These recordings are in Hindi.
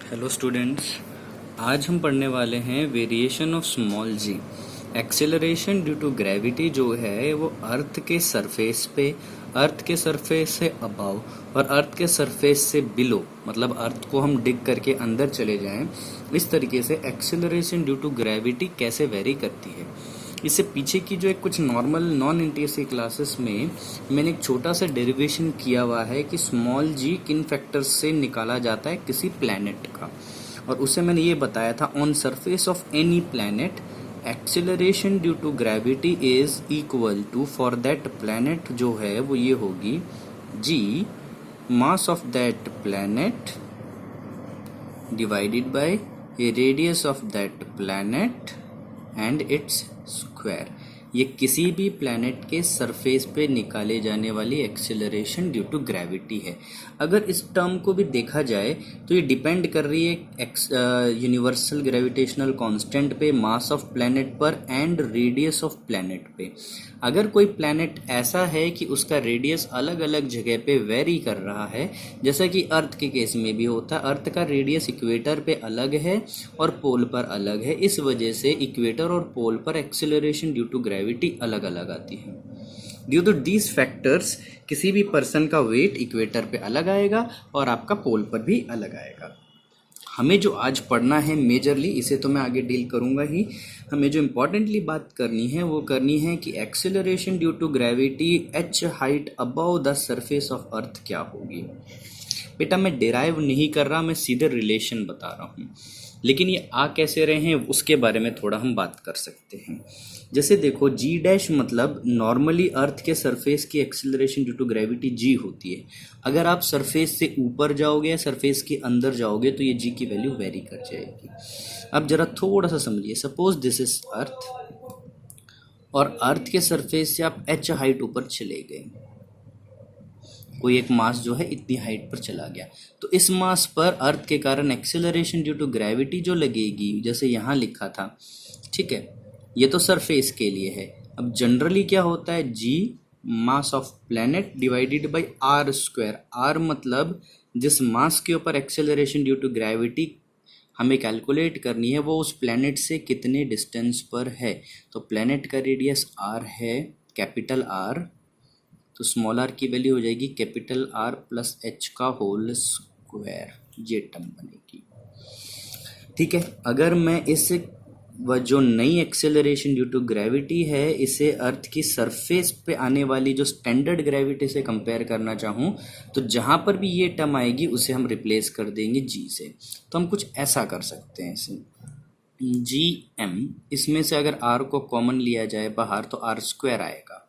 हेलो स्टूडेंट्स, आज हम पढ़ने वाले हैं variation of small g. Acceleration due to gravity जो है वो अर्थ के सरफेस पे, अर्थ के सरफेस से अबव और अर्थ के सरफेस से बिलो, मतलब अर्थ को हम डिग करके अंदर चले जाएं, इस तरीके से एक्सेलरेशन ड्यू टू ग्रेविटी कैसे वेरी करती है। इससे पीछे की जो एक कुछ नॉर्मल नॉन एनटीएससी क्लासेस में मैंने एक छोटा सा डेरिवेशन किया हुआ है कि स्मॉल जी किन फैक्टर्स से निकाला जाता है किसी प्लैनेट का, और उसे मैंने ये बताया था on surface of any planet acceleration due to gravity is equal to, for that planet जो है वो ये होगी G mass of that planet divided by radius of that planet and its square. ये किसी भी प्लैनेट के सरफेस पे निकाले जाने वाली एक्सेलरेशन ड्यू टू ग्रेविटी है। अगर इस टर्म को भी देखा जाए तो ये डिपेंड कर रही है यूनिवर्सल ग्रेविटेशनल कांस्टेंट पे, मास ऑफ प्लैनेट पर एंड रेडियस ऑफ प्लैनेट पे। अगर कोई प्लैनेट ऐसा है कि उसका रेडियस अलग अलग जगह पे वेरी कर रहा है, जैसा कि अर्थ के केस में भी होता है, अर्थ का रेडियस इक्वेटर पे अलग है और पोल पर अलग है, इस वजह से इक्वेटर और पोल पर एक्सेलरेशन ड्यू टू ग्रेविटी अलग अलग आती है। ड्यू टू दीज फैक्टर्स किसी भी पर्सन का वेट इक्वेटर पे अलग आएगा और आपका पोल पर भी अलग आएगा। हमें जो आज पढ़ना है मेजरली, इसे तो मैं आगे डील करूंगा ही, हमें जो इम्पोर्टेंटली बात करनी है वो करनी है कि acceleration due to gravity h height above the surface of earth क्या होगी। बेटा मैं डिराइव नहीं कर रहा, मैं सीधे रिलेशन बता रहा हूँ, लेकिन ये आ कैसे रहे हैं उसके बारे में थोड़ा हम बात कर सकते हैं। जैसे देखो जी डैश मतलब नॉर्मली अर्थ के सरफेस की acceleration due to gravity G होती है। अगर आप सरफेस से ऊपर जाओगे या सरफेस के अंदर जाओगे तो ये जी की वैल्यू वेरी कर जाएगी। अब जरा थोड़ा सा समझिए, सपोज दिस इज अर्थ और अर्थ के सरफेस से आप h हाइट ऊपर चले गए, कोई एक मास जो है इतनी हाइट पर चला गया, तो इस मास पर अर्थ के कारण एक्सेलरेशन ड्यू टू ग्रेविटी जो लगेगी, जैसे यहाँ लिखा था, ठीक है, ये तो सरफेस के लिए है। अब जनरली क्या होता है, G mass of planet divided by R square. R मतलब जिस मास के ऊपर एक्सेलरेशन ड्यू टू ग्रेविटी हमें कैलकुलेट करनी है वो उस प्लैनेट से कितने डिस्टेंस पर है। तो प्लैनेट का रेडियस आर है, कैपिटल आर, तो स्मॉल आर की वैल्यू हो जाएगी कैपिटल आर प्लस एच का होल स्क्वायर, ये टर्म बनेगी। ठीक है, अगर मैं इस वह जो नई एक्सेलरेशन ड्यू टू ग्रेविटी है इसे अर्थ की सरफेस पे आने वाली जो स्टैंडर्ड ग्रेविटी से कंपेयर करना चाहूँ तो जहाँ पर भी ये टर्म आएगी उसे हम रिप्लेस कर देंगे जी से। तो हम कुछ ऐसा कर सकते हैं, इसे जी एम, इसमें से अगर आर को कॉमन लिया जाए बाहर तो आर स्क्वायर आएगा,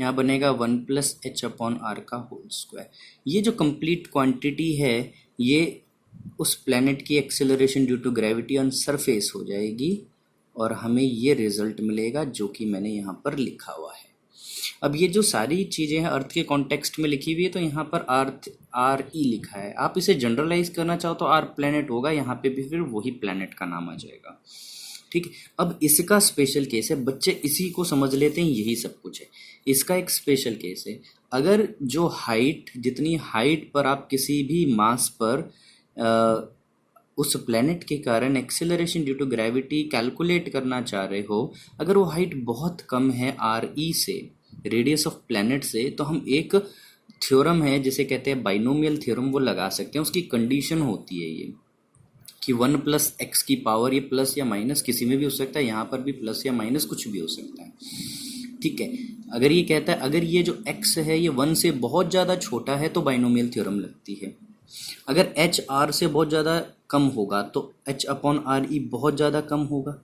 यहाँ बनेगा 1 प्लस एच अपॉन आर का होल स्क्वायर। ये जो कंप्लीट क्वांटिटी है ये उस प्लैनेट की acceleration due to gravity on surface हो जाएगी और हमें ये रिजल्ट मिलेगा जो कि मैंने यहाँ पर लिखा हुआ है। अब ये जो सारी चीज़ें हैं अर्थ के कॉन्टेक्स्ट में लिखी हुई है, तो यहाँ पर अर्थ आर ई लिखा है, आप इसे जनरलाइज करना चाहो तो आर प्लैनेट होगा, यहाँ पे भी फिर वही प्लैनेट का नाम आ जाएगा। ठीक, अब इसका स्पेशल केस है, बच्चे इसी को समझ लेते हैं यही सब कुछ है। इसका एक स्पेशल केस है, अगर जो हाइट, जितनी हाइट पर आप किसी भी मास पर उस प्लैनेट के कारण acceleration due to gravity calculate करना चाह रहे हो, अगर वो हाइट बहुत कम है आर ई से, रेडियस ऑफ प्लैनेट से, तो हम एक थ्योरम है जिसे कहते हैं बाइनोमियल थ्योरम, वो लगा सकते हैं। उसकी कंडीशन होती है ये कि 1 प्लस एक्स की पावर, ये प्लस या माइनस किसी में भी हो सकता है, यहाँ पर भी प्लस या माइनस कुछ भी हो सकता है। ठीक है, अगर ये कहता है अगर ये जो x है ये 1 से बहुत ज़्यादा छोटा है तो बाइनोमियल थ्योरम लगती है। अगर h r से बहुत ज़्यादा कम होगा तो h अपॉन आर ई बहुत ज़्यादा कम होगा।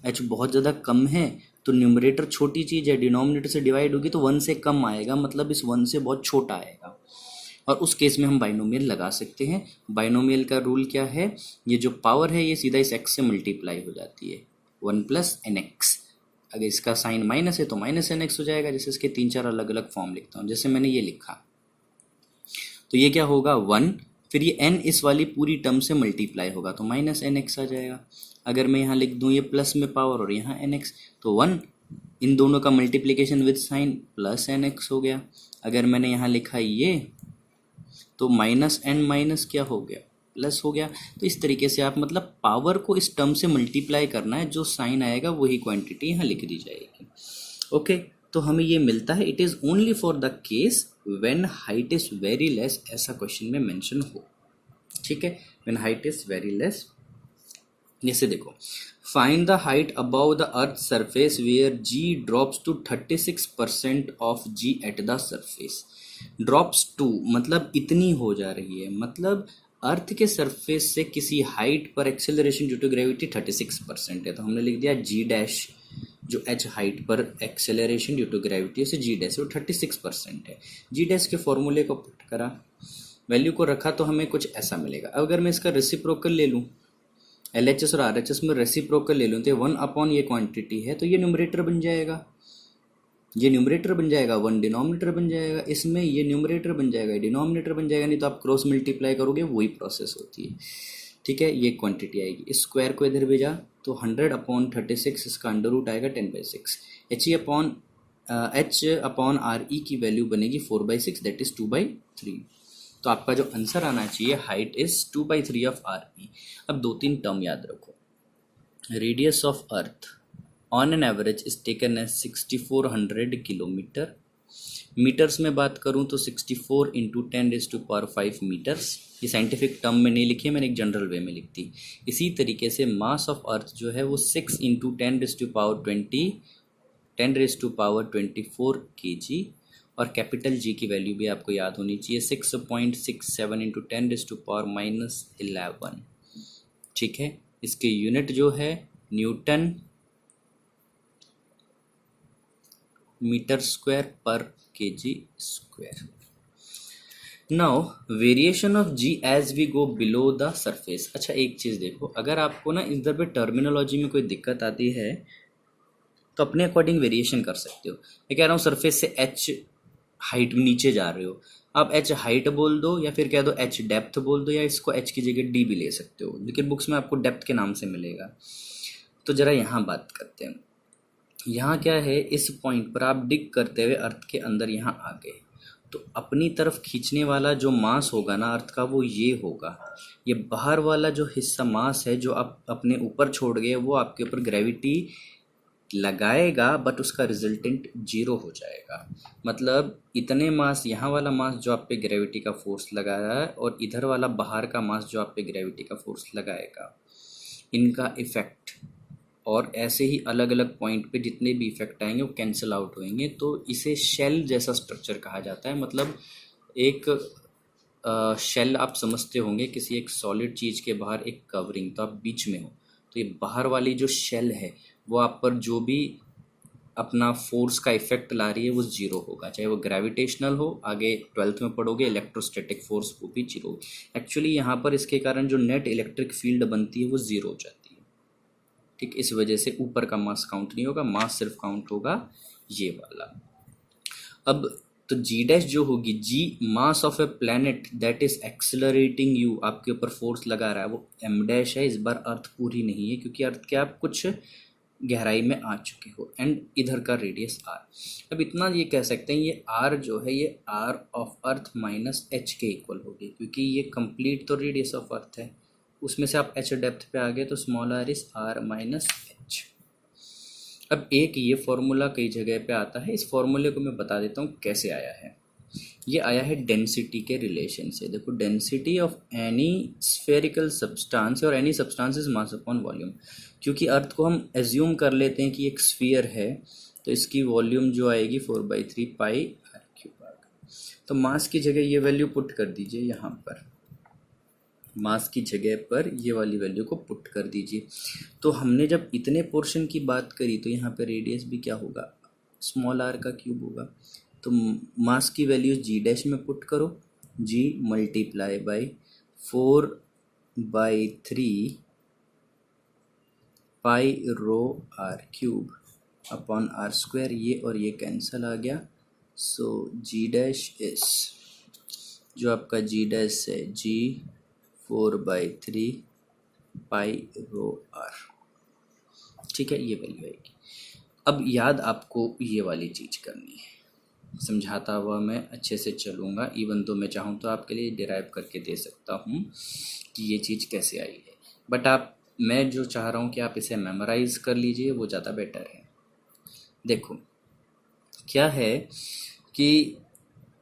h बहुत ज़्यादा कम है तो न्यूमरेटर छोटी चीज़ है, डिनोमिनेटर से डिवाइड होगी तो 1 से कम आएगा, मतलब इस 1 से बहुत छोटा आएगा, और उस केस में हम बाइनोमियल लगा सकते हैं। बाइनोमियल का रूल क्या है, ये जो पावर है ये सीधा इस x से मल्टीप्लाई हो जाती है, 1 प्लस एन एक्स। अगर इसका साइन माइनस है तो माइनस एन एक्स हो जाएगा। जैसे इसके 3-4 अलग अलग फॉर्म लिखता हूँ, जैसे मैंने ये लिखा, तो ये क्या होगा 1, फिर ये n इस वाली पूरी टर्म से मल्टीप्लाई होगा तो माइनस एन एक्स आ जाएगा। अगर मैं यहाँ लिख दूँ ये प्लस में पावर और यहाँ एन एक्स, तो 1 इन दोनों का multiplication with sine plus n x हो गया। अगर मैंने यहाँ लिखा ये, तो माइनस एन माइनस क्या हो गया प्लस हो गया। तो इस तरीके से आप मतलब पावर को इस टर्म से मल्टीप्लाई करना है, जो साइन आएगा वही क्वांटिटी यहाँ लिख दी जाएगी। ओके, तो हमें ये मिलता है it is only for the case when height is very less, ऐसा क्वेश्चन में मेंशन हो। ठीक है, when height is very less. जैसे देखो, find the height above the earth surface where g drops to 36% of g at the surface. Drops to मतलब इतनी हो जा रही है, मतलब अर्थ के सरफेस से किसी हाइट पर एक्सेलरेशन ड्यू टू ग्रेविटी 36% है। तो हमने लिख दिया जी डैश, जो एच हाइट पर एक्सेलरेशन ड्यू टू ग्रेविटी उसे जी डैश, वो 36% है। जी डैश के फॉर्मूले को पुट करा, वैल्यू को रखा, तो हमें कुछ ऐसा मिलेगा। अगर मैं इसका रेसिप्रोकल ले लूँ, LHS और RHS में रेसिप्रोकल ले लूँ, तो 1 ये क्वांटिटी है, तो ये न्यूमरेटर बन जाएगा, ये न्यूमरेटर बन जाएगा, 1 डिनोमिनेटर बन जाएगा, इसमें ये न्यूमरेटर बन जाएगा, डिनोमिनेटर बन जाएगा। नहीं तो आप क्रॉस मल्टीप्लाई करोगे, वही प्रोसेस होती है। ठीक है, ये क्वांटिटी आएगी। इस स्क्वायर को इधर भेजा तो 100/36, इसका अंडर रूट आएगा 10/6। H/RE की वैल्यू बनेगी 4/6, दैट इज 2/3। तो आपका जो आंसर आना चाहिए, हाइट इज 2/3 ऑफ RE। अब 2-3 टर्म याद रखो। Radius of earth on an average is taken as 6400 kilometre. Metres में बात करूं तो 64 इंटू 10⁵ मीटर्स। ये साइंटिफिक टर्म में नहीं लिखी है मैंने, एक जनरल वे में लिख दी। इसी तरीके से मास ऑफ अर्थ जो है वो 6 इंटू 10⁻24 kg, और कैपिटल जी की वैल्यू भी आपको याद होनी चाहिए, 6.67 इंटू 10⁻11। ठीक है, इसके यूनिट जो है newton metre square per kg square. Now variation of g as we go below the surface. अच्छा, एक चीज़ देखो, अगर आपको ना इधर पे टर्मिनोलॉजी में कोई दिक्कत आती है तो अपने अकॉर्डिंग वेरिएशन कर सकते हो। मैं कह रहा हूँ सरफेस से एच हाइट में नीचे जा रहे हो, आप एच हाइट बोल दो या फिर कह दो एच डेप्थ बोल दो, या इसको एच की जगह डी भी ले सकते हो, लेकिन बुक्स में आपको डेप्थ के नाम से मिलेगा। तो ज़रा यहाँ बात करते हैं। यहाँ क्या है, इस पॉइंट पर आप डिग करते हुए अर्थ के अंदर यहाँ आ गए, तो अपनी तरफ खींचने वाला जो मास होगा ना अर्थ का, वो ये होगा। ये बाहर वाला जो हिस्सा मास है जो आप अपने ऊपर छोड़ गए, वो आपके ऊपर ग्रेविटी लगाएगा, बट उसका रिजल्टेंट 0 हो जाएगा। मतलब इतने मास, यहाँ वाला मास जो आप पे ग्रेविटी का फोर्स लगा रहा है, और इधर वाला बाहर का मास जो आप पे ग्रेविटी का फोर्स लगाएगा, इनका इफेक्ट, और ऐसे ही अलग अलग पॉइंट पे जितने भी इफेक्ट आएंगे वो कैंसिल आउट होंगे। तो इसे शेल जैसा स्ट्रक्चर कहा जाता है। मतलब एक शेल आप समझते होंगे, किसी एक सॉलिड चीज़ के बाहर एक कवरिंग, तो आप बीच में हो, तो ये बाहर वाली जो शेल है वो आप पर जो भी अपना फोर्स का इफेक्ट ला रही है वो 0 होगा, चाहे वो ग्रेविटेशनल हो, आगे 12th में पढ़ोगे इलेक्ट्रोस्टैटिक फोर्स, वो भी 0 होगी। एक्चुअली यहाँ पर इसके कारण जो नेट इलेक्ट्रिक फील्ड बनती है वो 0 हो जाती है। ठीक, इस वजह से ऊपर का मास काउंट नहीं होगा, मास सिर्फ काउंट होगा ये वाला। अब तो जी डैश जो होगी, G mass of a planet that is accelerating you, आपके ऊपर फोर्स लगा रहा है, वो एम डैश है। इस बार अर्थ पूरी नहीं है क्योंकि अर्थ के आप कुछ गहराई में आ चुके हो, एंड इधर का रेडियस आर। अब इतना ये कह सकते हैं, ये आर जो है ये R of earth minus h के इक्वल होगी, क्योंकि ये कंप्लीट तो रेडियस ऑफ अर्थ है, उसमें से आप एच डेप्थ पे आ गए, तो small r is R minus h. अब एक ये फॉर्मूला कई जगह पे आता है, इस फॉर्मूले को मैं बता देता हूँ कैसे आया है। ये आया है डेंसिटी के रिलेशन से। देखो, density of any spherical substance, और any substance is mass upon volume. क्योंकि अर्थ को हम एज्यूम कर लेते हैं कि एक स्फीयर है, तो इसकी वॉल्यूम जो आएगी 4/3 पाई आर क्यूब। तो मास की जगह ये वैल्यू पुट कर दीजिए, यहाँ पर मास की जगह पर ये वाली वैल्यू को पुट कर दीजिए। तो हमने जब इतने पोर्शन की बात करी, तो यहाँ पे रेडियस भी क्या होगा, स्मॉल आर का क्यूब होगा। तो मास की वैल्यू जी डैश में पुट करो, G multiply by 4/3 pi rho R cube upon R square, ये और ये कैंसिल आ गया। सो जी डैश इज, जो आपका जी डैश है, जी 4/3 पाई रो आर। ठीक है, ये वैल्यू आएगी। अब याद आपको ये वाली चीज़ करनी है, समझाता हुआ मैं अच्छे से चलूँगा, इवन तो मैं चाहूँ तो आपके लिए डिराइव करके दे सकता हूँ कि ये चीज़ कैसे आई है, बट मैं जो चाह रहा हूँ कि आप इसे मेमोराइज़ कर लीजिए, वो ज़्यादा बेटर है। देखो क्या है कि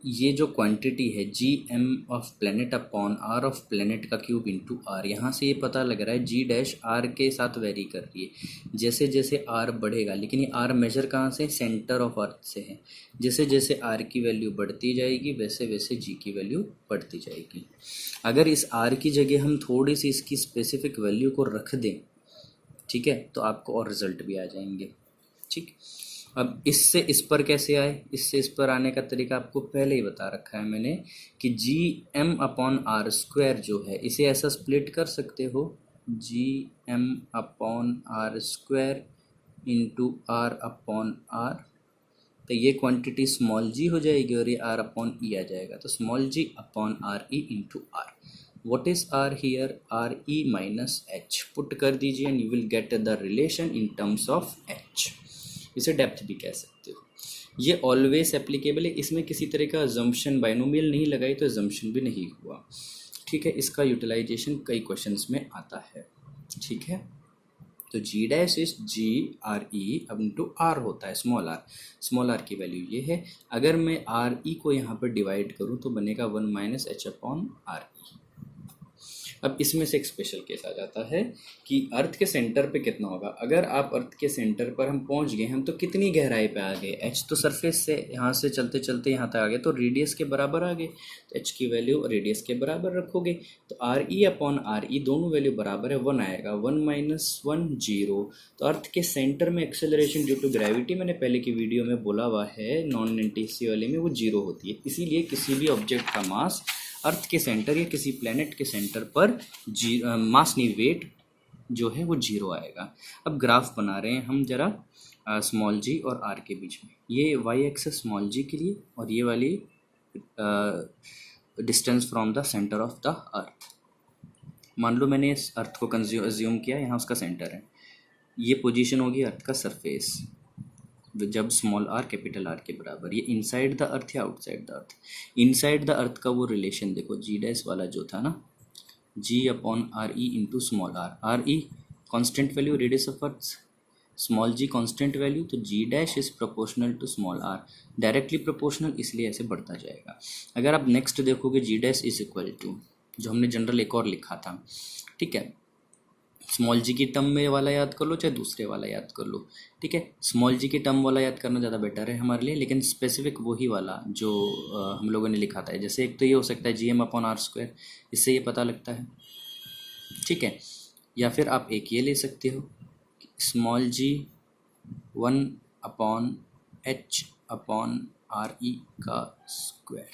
ये जो क्वांटिटी है G M of planet upon R of planet का क्यूब इंटू आर, यहाँ से ये पता लग रहा है जी डैश आर के साथ वेरी कर रही है जैसे जैसे आर बढ़ेगा, लेकिन ये आर मेजर कहाँ से, सेंटर ऑफ अर्थ से है। जैसे जैसे आर की वैल्यू बढ़ती जाएगी वैसे वैसे जी की वैल्यू बढ़ती जाएगी। अगर इस आर की जगह हम थोड़ी सी इसकी स्पेसिफिक वैल्यू को रख दें, ठीक है, तो आपको और रिजल्ट भी आ जाएंगे। ठीक, अब इससे इस पर कैसे आए, इससे इस पर आने का तरीका आपको पहले ही बता रखा है मैंने कि G M upon R square जो है इसे ऐसा स्प्लिट कर सकते हो, G M upon R square into R upon R, तो ये क्वांटिटी स्मॉल जी हो जाएगी और ये आर अपॉन ई आ जाएगा, तो small g upon R E into R. What is R here, R e minus h, put कर दीजिए and you will get the relation in terms of h. इसे डेप्थ भी कह सकते हो। ये ऑलवेज एप्लीकेबल है, इसमें किसी तरह का अजम्पशन बाइनोमियल नहीं लगाई तो अजम्पशन भी नहीं हुआ। ठीक है, इसका यूटिलाइजेशन कई क्वेश्चंस में आता है। ठीक है, तो G dash is G R E अब इंटू आर होता है स्मॉल आर की वैल्यू ये है। अगर मैं आर ई को यहाँ पर डिवाइड करूँ तो बनेगा 1 minus H upon R E. अब इसमें से एक स्पेशल केस आ जाता है कि अर्थ के सेंटर पे कितना होगा। अगर आप अर्थ के सेंटर पर हम पहुंच गए, हम तो कितनी गहराई पे आ गए, एच तो सरफेस से यहाँ से चलते चलते यहाँ तक आ गए, तो रेडियस के बराबर आ गए, तो एच की वैल्यू रेडियस के बराबर रखोगे तो आर ई अपॉन आर ई दोनों वैल्यू बराबर है, 1 आएगा, 1 माइनस 1 0। तो अर्थ के सेंटर में एक्सेलरेशन ड्यू टू ग्रेविटी मैंने पहले की वीडियो में बोला हुआ है नॉन एनटीसी वाले में, वो 0 होती है। इसीलिए किसी भी ऑब्जेक्ट का मास अर्थ के सेंटर या किसी प्लेनेट के सेंटर पर मास नहीं, वेट जो है वो 0 आएगा। अब ग्राफ बना रहे हैं हम जरा स्मॉल जी और आर के बीच में। ये वाई एक्सेस स्मॉल जी के लिए और ये वाली distance from the centre of the earth. मान लो मैंने इस अर्थ को अज्यूम किया, यहाँ उसका सेंटर है, ये पोजीशन होगी अर्थ का सरफेस जब स्मॉल आर कैपिटल आर के बराबर। ये इनसाइड द अर्थ या outside the earth, inside the earth का वो रिलेशन देखो, जी डैश वाला जो था ना, G upon R E into small R, R E constant value radius of earth, small G constant value, तो G dash is proportional to small R, directly proportional, इसलिए ऐसे बढ़ता जाएगा। अगर आप नेक्स्ट देखोगे G dash is equal to, जो हमने जनरल एक और लिखा था, ठीक है, स्मॉल जी की टर्म में वाला याद कर लो चाहे दूसरे वाला याद कर लो, ठीक है, स्मॉल जी की टर्म वाला याद करना ज़्यादा बेटर है हमारे लिए, लेकिन स्पेसिफिक वही वाला जो हम लोगों ने लिखा था। जैसे एक तो ये हो सकता है G M upon R square, इससे ये पता लगता है, ठीक है, या फिर आप एक ये ले सकते हो स्मॉल जी 1 अपॉन एच अपॉन आर ई का स्क्वायर,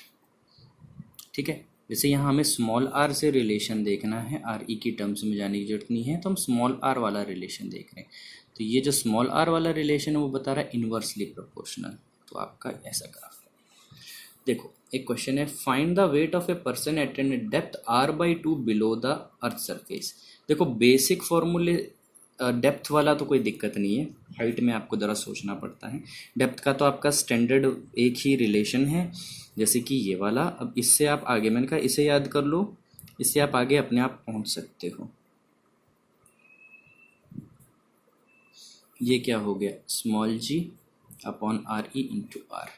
ठीक है। जैसे यहाँ हमें स्मॉल आर से रिलेशन देखना है, आर ई की टर्म्स में जाने की जरूरत नहीं है, तो हम स्मॉल आर वाला रिलेशन देख रहे हैं। तो ये जो स्मॉल आर वाला रिलेशन है वो बता रहा है इन्वर्सली प्रोपोर्शनल, तो आपका ऐसा ग्राफ है। देखो एक क्वेश्चन है, find the weight of a person at a depth r/2 below the earth surface. देखो बेसिक फॉर्मूले डेप्थ वाला तो कोई दिक्कत नहीं है, हाइट में आपको ज़रा सोचना पड़ता है। डेप्थ का तो आपका स्टैंडर्ड एक ही रिलेशन है, जैसे कि ये वाला। अब इससे आप आगे, मैंने कहा इसे याद कर लो, इससे आप आगे अपने आप पहुंच सकते हो। ये क्या हो गया, स्मॉल जी अपॉन आर ई इंटू आर।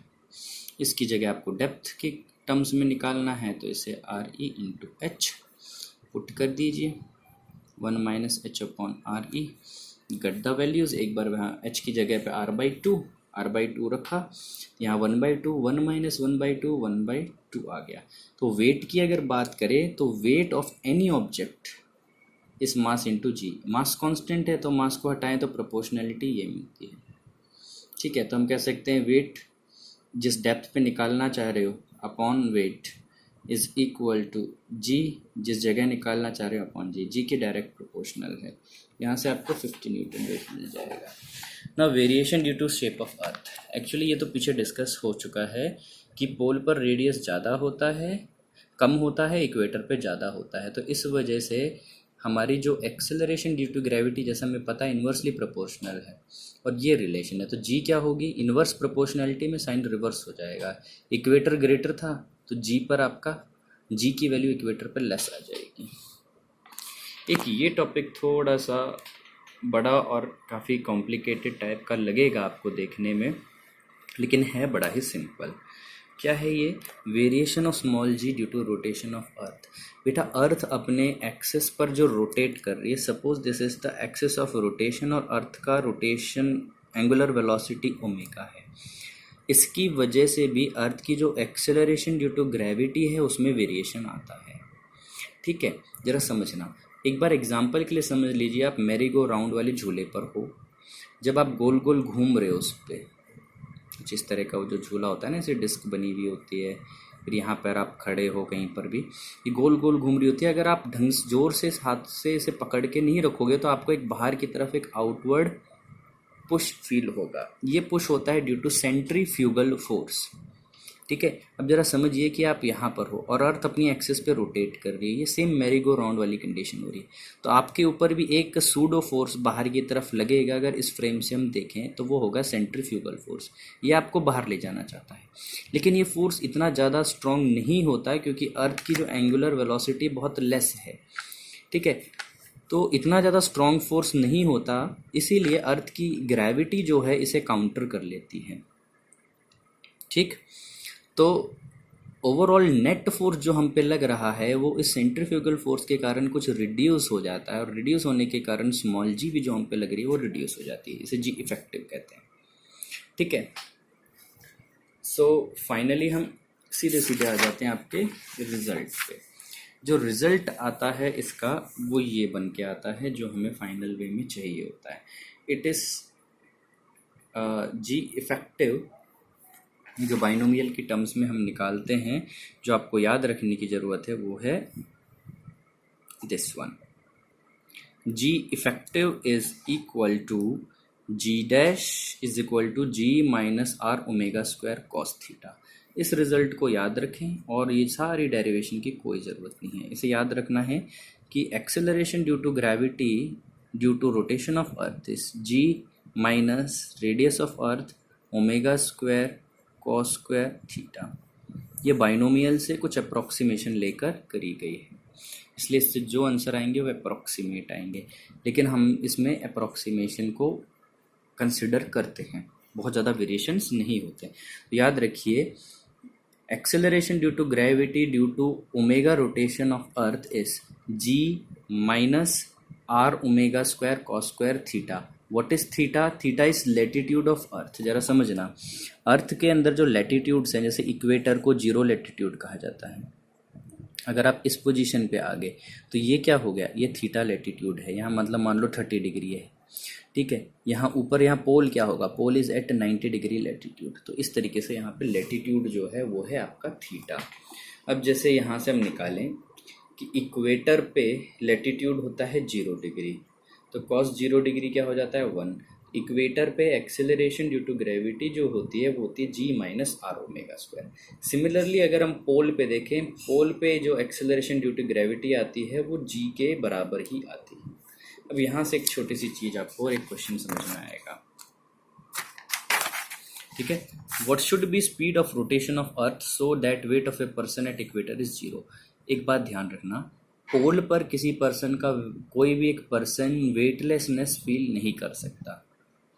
इसकी जगह आपको डेप्थ के टर्म्स में निकालना है, तो इसे R E into H put कर दीजिए, 1 minus H upon R E, got the values. एक बार वहाँ एच की जगह पे r/2 रखा, यहाँ 1/2, 1 माइनस 1/2, 1/2 आ गया। तो वेट की अगर बात करें तो वेट ऑफ एनी ऑब्जेक्ट इस मास इंटू जी, मास कांस्टेंट है तो मास को हटाएं तो प्रोपोर्शनैलिटी ये मिलती है, ठीक है। तो हम कह सकते हैं वेट जिस डेप्थ पे निकालना चाह रहे हो upon weight is equal to G, जिस जगह निकालना चाह रहे हो अपॉन जी, जी के डायरेक्ट प्रोपोर्शनल है। यहाँ से आपको 50 न्यूटन वेट मिल जाएगा। ना variation due to shape of earth, actually ये तो पीछे डिस्कस हो चुका है कि पोल पर रेडियस ज़्यादा होता है, कम होता है, इक्वेटर पे ज़्यादा होता है, तो इस वजह से हमारी जो एक्सेलरेशन ड्यू टू ग्रेविटी जैसा हमें पता है इन्वर्सली प्रोपोर्शनल है, और ये रिलेशन है, तो जी क्या होगी, इन्वर्स प्रोपोर्शनैलिटी में साइन रिवर्स हो जाएगा। इक्वेटर ग्रेटर था तो जी पर आपका जी की वैल्यू इक्वेटर पर लेस आ जाएगी। एक ये टॉपिक थोड़ा सा बड़ा और काफ़ी कॉम्प्लिकेटेड टाइप का लगेगा आपको देखने में, लेकिन है बड़ा ही सिंपल। क्या है ये, variation of small g due to rotation of earth. बेटा अर्थ अपने एक्सिस पर जो रोटेट कर रही है, suppose this is the axis of rotation, और अर्थ का रोटेशन एंगुलर वेलोसिटी ओमेगा है, इसकी वजह से भी अर्थ की जो एक्सेलरेशन ड्यू टू ग्रेविटी है उसमें वेरिएशन आता है। ठीक है, जरा समझना, एक बार एग्जाम्पल के लिए समझ लीजिए, आप मैरी गो राउंड वाले झूले पर हो, जब आप गोल गोल घूम रहे हो उस पर, जिस तरह का वो जो झूला होता है ना, ऐसे डिस्क बनी हुई होती है, फिर यहाँ पर आप खड़े हो कहीं पर भी, ये गोल गोल घूम रही होती है। अगर आप ढंग से जोर से हाथ से इसे पकड़ के नहीं रखोगे तो आपको एक बाहर की तरफ एक आउटवर्ड पुश फील होगा। ये पुश होता है ड्यू टू सेंट्रीफ्यूगल फोर्स। ठीक है, अब जरा समझिए कि आप यहाँ पर हो और अर्थ अपनी एक्सिस पे रोटेट कर रही है, ये सेम मैरी गो राउंड वाली कंडीशन हो रही है, तो आपके ऊपर भी एक सूडो फोर्स बाहर की तरफ लगेगा। अगर इस फ्रेम से हम देखें तो वो होगा सेंट्रीफ्यूगल फोर्स, ये आपको बाहर ले जाना चाहता है। लेकिन ये फोर्स इतना ज़्यादा स्ट्रॉन्ग नहीं होता है क्योंकि अर्थ की जो एंगुलर वेलोसिटी बहुत लेस है। ठीक है, तो इतना ज़्यादा स्ट्रॉन्ग फोर्स नहीं होता, इसीलिए अर्थ की ग्रेविटी जो है इसे काउंटर कर लेती है। ठीक, तो ओवरऑल नेट फोर्स जो हम पे लग रहा है वो इस सेंट्रीफ्यूगल फोर्स के कारण कुछ रिड्यूस हो जाता है, और रिड्यूस होने के कारण स्मॉल जी भी जो हम पे लग रही है वो रिड्यूस हो जाती है, इसे जी इफेक्टिव कहते हैं। ठीक है, सो फाइनली हम सीधे सीधे आ जाते हैं आपके रिजल्ट पे। जो रिजल्ट आता है इसका वो ये बन के आता है जो हमें फाइनल वे में चाहिए होता है। इट इज़ जी इफेक्टिव, जो बाइनोमियल की टर्म्स में हम निकालते हैं, जो आपको याद रखने की ज़रूरत है वो है this one, g effective is equal to g dash is equal to g minus R omega square cos theta. इस रिजल्ट को याद रखें, और ये सारी डेरिवेशन की कोई ज़रूरत नहीं है। इसे याद रखना है कि acceleration due to gravity due to rotation of earth is g minus radius of earth omega square cos square theta. ये बाइनोमियल से कुछ अप्रॉक्सीमेशन लेकर करी गई है, इसलिए इससे जो आंसर आएंगे वो अप्रॉक्सीमेट आएंगे, लेकिन हम इसमें अप्रॉक्सीमेशन को कंसिडर करते हैं, बहुत ज़्यादा वेरिएशंस नहीं होते। तो याद रखिए, acceleration due to gravity due to omega rotation of earth is g minus R omega square cos square theta. What is theta? Theta is latitude of earth. जरा समझना, अर्थ के अंदर जो लेटीट्यूड्स हैं, जैसे इक्वेटर को जीरो लेटीट्यूड कहा जाता है, अगर आप इस पोजीशन पे आ गए तो ये क्या हो गया, ये थीटा लेटीट्यूड है। यहाँ मतलब मान लो 30 डिग्री है। ठीक है, यहाँ ऊपर यहाँ पोल क्या होगा, pole is eight 90 degree latitude. तो इस तरीके से यहाँ पे लेटीट्यूड जो है वो है आपका थीटा। अब जैसे यहाँ से हम निकालें कि इक्वेटर पे लेटीट्यूड होता है 0 डिग्री, तो कॉस 0 डिग्री क्या हो जाता है 1। इक्वेटर पे एक्सेलरेशन ड्यू टू ग्रेविटी जो होती है वो होती है G minus R omega square. Similarly अगर हम पोल पे देखें, पोल पे जो एक्सेलरेशन ड्यू टू ग्रेविटी आती है वो जी के बराबर ही आती है। अब यहाँ से एक छोटी सी चीज़ आपको और एक क्वेश्चन समझ में आएगा। ठीक है, what should be speed of rotation of earth so that wait of a person at equator is 0। एक बात ध्यान रखना, पोल पर किसी पर्सन का, कोई भी एक पर्सन वेटलेसनेस फील नहीं कर सकता।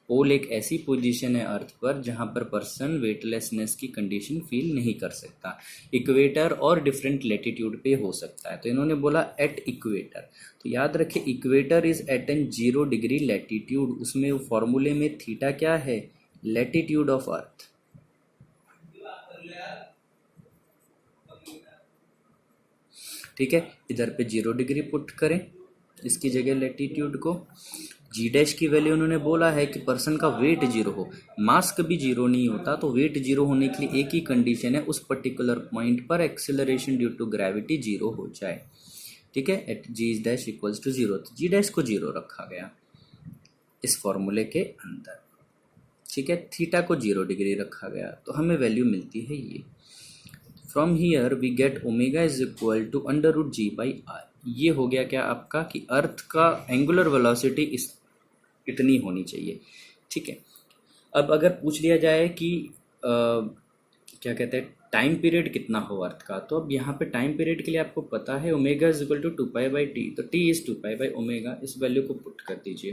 पोल एक ऐसी पोजीशन है अर्थ पर जहां पर पर्सन वेटलेसनेस की कंडीशन फील नहीं कर सकता। इक्वेटर और डिफरेंट लेटीट्यूड पे हो सकता है, तो इन्होंने बोला एट इक्वेटर, तो याद रखें equator is at an 0 degree latitude. उसमें फॉर्मूले में थीटा क्या है, लेटीट्यूड ऑफ अर्थ। ठीक है, इधर पे 0 डिग्री पुट करें, इसकी जगह लेटीट्यूड को। जी डैश की वैल्यू उन्होंने बोला है कि पर्सन का वेट 0 हो, मास कभी 0 नहीं होता, तो वेट 0 होने के लिए एक ही कंडीशन है, उस पर्टिकुलर पॉइंट पर एक्सेलरेशन ड्यू टू ग्रेविटी 0 हो जाए। ठीक है, at g dash equals to 0, तो जी डैश को 0 रखा गया इस फॉर्मूले के अंदर। ठीक है, थीटा को 0 डिग्री रखा गया, तो हमें वैल्यू मिलती है ये। From here we get omega is equal to under root g by R. ये हो गया क्या आपका कि अर्थ का एंगुलर वेलोसिटी इस इतनी होनी चाहिए, ठीक है। अब अगर पूछ लिया जाए कि क्या कहते हैं टाइम पीरियड कितना हो अर्थ का, तो अब यहाँ पे टाइम पीरियड के लिए आपको पता है omega is equal to 2 pi by T, तो T is 2 pi by omega, इस वैल्यू को पुट कर दीजिए।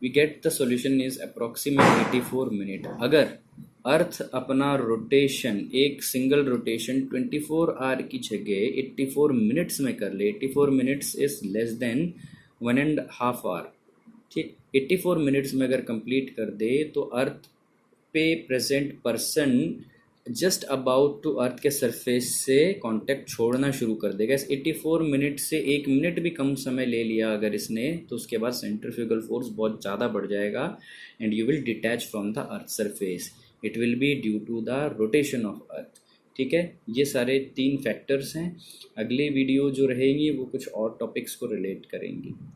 We get the solution is approximate 84 minute. अगर अर्थ अपना रोटेशन, एक सिंगल रोटेशन 24 आवर की जगह 84 मिनट्स में कर ले, 84 minutes is less than 1.5 hour, ठीक। 84 मिनट्स में अगर कंप्लीट कर दे तो अर्थ पे present person just about to earth के सरफेस से कांटेक्ट छोड़ना शुरू कर देगा। इस 84 मिनट से 1 मिनट भी कम समय ले लिया अगर इसने, तो उसके बाद सेंट्रीफ्यूगल फोर्स बहुत ज़्यादा बढ़ जाएगा and you will detach from the earth surface. It will be due to the rotation of earth, ठीक है। ये सारे 3 फैक्टर्स हैं। अगली वीडियो जो रहेंगी वो कुछ और टॉपिक्स को रिलेट करेंगी।